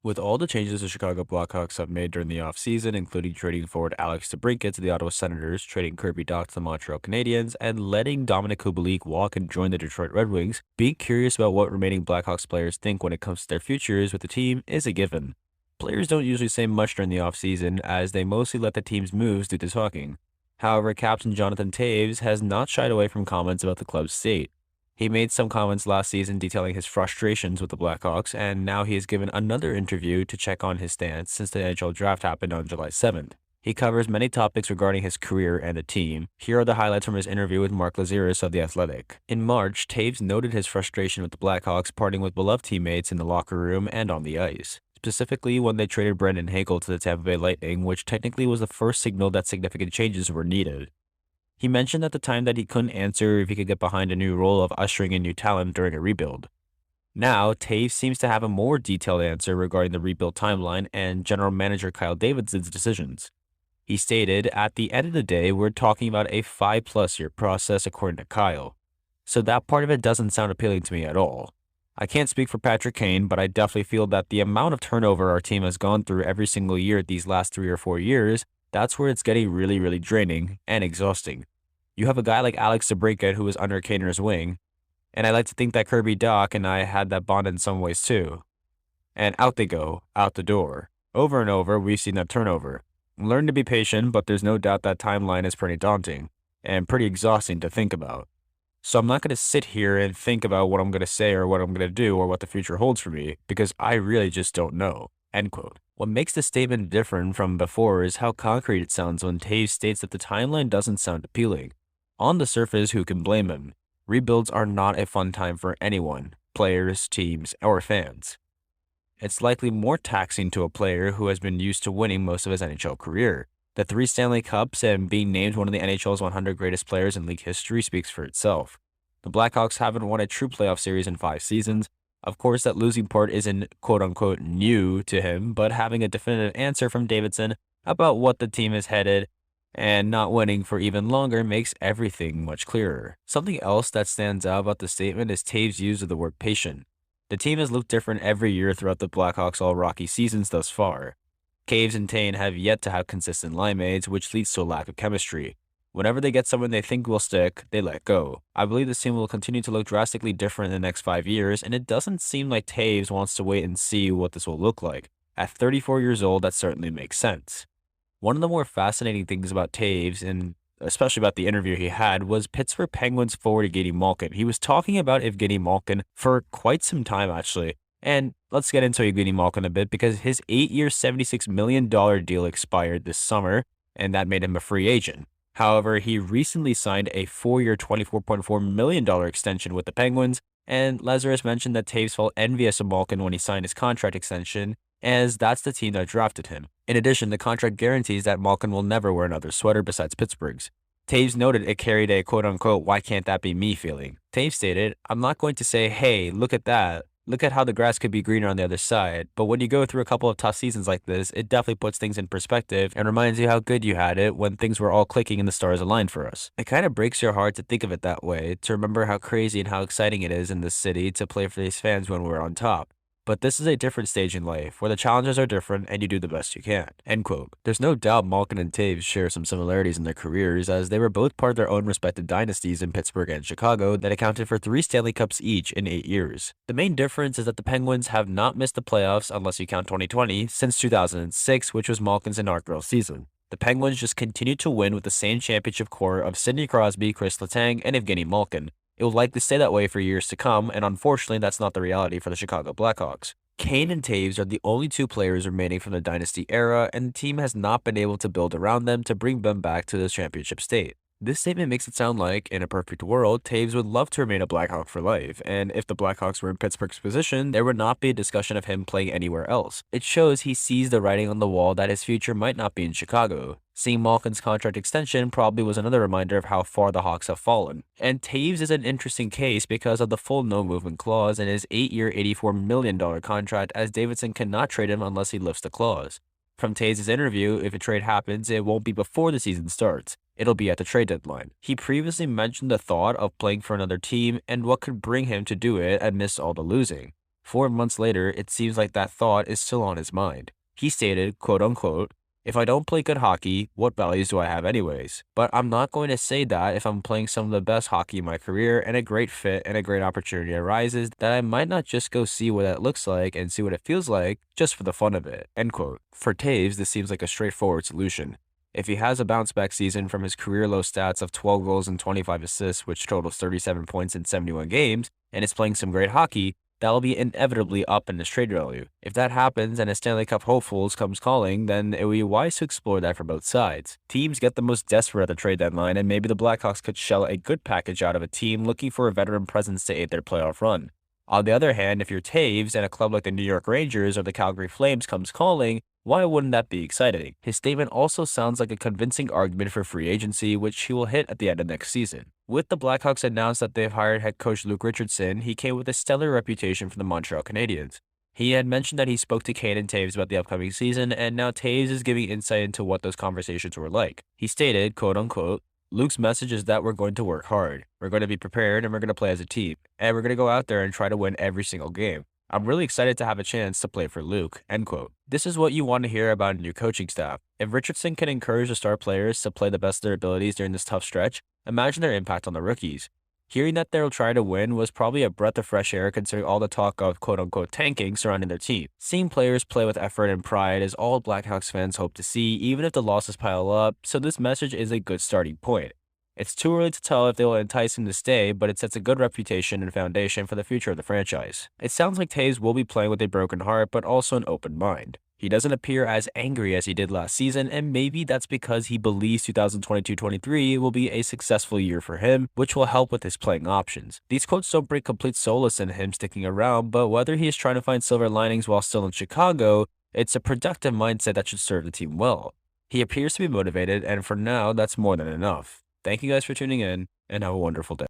With all the changes the Chicago Blackhawks have made during the offseason, including trading forward Alex DeBrincat to the Ottawa Senators, trading Kirby Dach to the Montreal Canadiens, and letting Dominic Kubalik walk and join the Detroit Red Wings, being curious about what remaining Blackhawks players think when it comes to their futures with the team is a given. Players don't usually say much during the offseason, as they mostly let the team's moves do the talking. However, Captain Jonathan Toews has not shied away from comments about the club's state. He made some comments last season detailing his frustrations with the Blackhawks, and now he has given another interview to check on his stance since the NHL draft happened on July 7th. He covers many topics regarding his career and the team. Here are the highlights from his interview with Mark Laziris of The Athletic. In March, Toews noted his frustration with the Blackhawks parting with beloved teammates in the locker room and on the ice, specifically when they traded Brendan Hagel to the Tampa Bay Lightning, which technically was the first signal that significant changes were needed. He mentioned at the time that he couldn't answer if he could get behind a new role of ushering in new talent during a rebuild. Now, Toews seems to have a more detailed answer regarding the rebuild timeline and general manager Kyle Davidson's decisions. He stated, "At the end of the day, we're talking about a 5+ year process according to Kyle. So that part of it doesn't sound appealing to me at all. I can't speak for Patrick Kane, but I definitely feel that the amount of turnover our team has gone through every single year these last 3 or 4 years, that's where it's getting really, really draining and exhausting. You have a guy like Alex DeBrincat who was under Kaner's wing, and I like to think that Kirby Dach and I had that bond in some ways too. And out they go, out the door. Over and over, we've seen that turnover. Learn to be patient, but there's no doubt that timeline is pretty daunting and pretty exhausting to think about. So I'm not going to sit here and think about what I'm going to say or what I'm going to do or what the future holds for me, because I really just don't know." End quote. What makes this statement different from before is how concrete it sounds when Toews states that the timeline doesn't sound appealing. On the surface, who can blame him? Rebuilds are not a fun time for anyone, players, teams, or fans. It's likely more taxing to a player who has been used to winning most of his NHL career. The 3 Stanley Cups and being named one of the NHL's 100 greatest players in league history speaks for itself. The Blackhawks haven't won a true playoff series in 5 seasons. Of course, that losing part isn't quote-unquote new to him, but having a definitive answer from Davidson about what the team is headed and not winning for even longer makes everything much clearer. Something else that stands out about the statement is Toews' use of the word patient. The team has looked different every year throughout the Blackhawks' all-Rocky seasons thus far. Toews and Kane have yet to have consistent line mates, which leads to a lack of chemistry. Whenever they get someone they think will stick, they let go. I believe this team will continue to look drastically different in the next 5 years, and it doesn't seem like Toews wants to wait and see what this will look like. At 34 years old, that certainly makes sense. One of the more fascinating things about Toews, and especially about the interview he had, was Pittsburgh Penguins forward Evgeny Malkin. He was talking about Evgeny Malkin for quite some time, actually. And let's get into Evgeny Malkin a bit, because his 8-year, $76 million deal expired this summer, and that made him a free agent. However, he recently signed a 4-year, $24.4 million extension with the Penguins, and Lazarus mentioned that Toews felt envious of Malkin when he signed his contract extension, as that's the team that drafted him. In addition, the contract guarantees that Malkin will never wear another sweater besides Pittsburgh's. Toews noted it carried a quote-unquote "why can't that be me" feeling. Toews stated, "I'm not going to say, hey, look at that. Look at how the grass could be greener on the other side. But when you go through a couple of tough seasons like this, it definitely puts things in perspective and reminds you how good you had it when things were all clicking and the stars aligned for us. It kind of breaks your heart to think of it that way, to remember how crazy and how exciting it is in this city to play for these fans when we're on top. But this is a different stage in life, where the challenges are different and you do the best you can." End quote. There's no doubt Malkin and Toews share some similarities in their careers, as they were both part of their own respective dynasties in Pittsburgh and Chicago that accounted for 3 Stanley Cups each in 8 years. The main difference is that the Penguins have not missed the playoffs, unless you count 2020, since 2006, which was Malkin's inaugural season. The Penguins just continued to win with the same championship core of Sidney Crosby, Chris Letang, and Evgeny Malkin. It will likely stay that way for years to come, and unfortunately that's not the reality for the Chicago Blackhawks. Kane and Toews are the only 2 players remaining from the dynasty era, and the team has not been able to build around them to bring them back to the championship state. This statement makes it sound like, in a perfect world, Toews would love to remain a Blackhawk for life, and if the Blackhawks were in Pittsburgh's position, there would not be a discussion of him playing anywhere else. It shows he sees the writing on the wall that his future might not be in Chicago. Seeing Malkin's contract extension probably was another reminder of how far the Hawks have fallen. And Toews is an interesting case because of the full no-movement clause in his 8-year, $84 million contract, as Davidson cannot trade him unless he lifts the clause. From Toews' interview, if a trade happens, it won't be before the season starts. It'll be at the trade deadline. He previously mentioned the thought of playing for another team and what could bring him to do it amidst all the losing. 4 months later, it seems like that thought is still on his mind. He stated, quote unquote, "If I don't play good hockey, what values do I have anyways? But I'm not going to say that if I'm playing some of the best hockey in my career and a great fit and a great opportunity arises, that I might not just go see what that looks like and see what it feels like just for the fun of it." End quote. For Toews, this seems like a straightforward solution. If he has a bounce-back season from his career-low stats of 12 goals and 25 assists, which totals 37 points in 71 games, and is playing some great hockey, that will be inevitably up in his trade value. If that happens and a Stanley Cup hopefuls comes calling, then it would be wise to explore that for both sides. Teams get the most desperate at the trade deadline, and maybe the Blackhawks could shell a good package out of a team looking for a veteran presence to aid their playoff run. On the other hand, if you're Toews and a club like the New York Rangers or the Calgary Flames comes calling, why wouldn't that be exciting? His statement also sounds like a convincing argument for free agency, which he will hit at the end of next season. With the Blackhawks announced that they've hired head coach Luke Richardson, he came with a stellar reputation for the Montreal Canadiens. He had mentioned that he spoke to Kane and Toews about the upcoming season, and now Toews is giving insight into what those conversations were like. He stated, quote unquote, "Luke's message is that we're going to work hard. We're going to be prepared and we're going to play as a team. And we're going to go out there and try to win every single game. I'm really excited to have a chance to play for Luke." End quote. This is what you want to hear about a new coaching staff. If Richardson can encourage the star players to play the best of their abilities during this tough stretch, imagine their impact on the rookies. Hearing that they'll try to win was probably a breath of fresh air considering all the talk of quote-unquote tanking surrounding their team. Seeing players play with effort and pride is all Blackhawks fans hope to see, even if the losses pile up, so this message is a good starting point. It's too early to tell if they will entice him to stay, but it sets a good reputation and foundation for the future of the franchise. It sounds like Toews will be playing with a broken heart, but also an open mind. He doesn't appear as angry as he did last season, and maybe that's because he believes 2022-23 will be a successful year for him, which will help with his playing options. These quotes don't bring complete solace in him sticking around, but whether he is trying to find silver linings while still in Chicago, it's a productive mindset that should serve the team well. He appears to be motivated, and for now, that's more than enough. Thank you guys for tuning in, and have a wonderful day.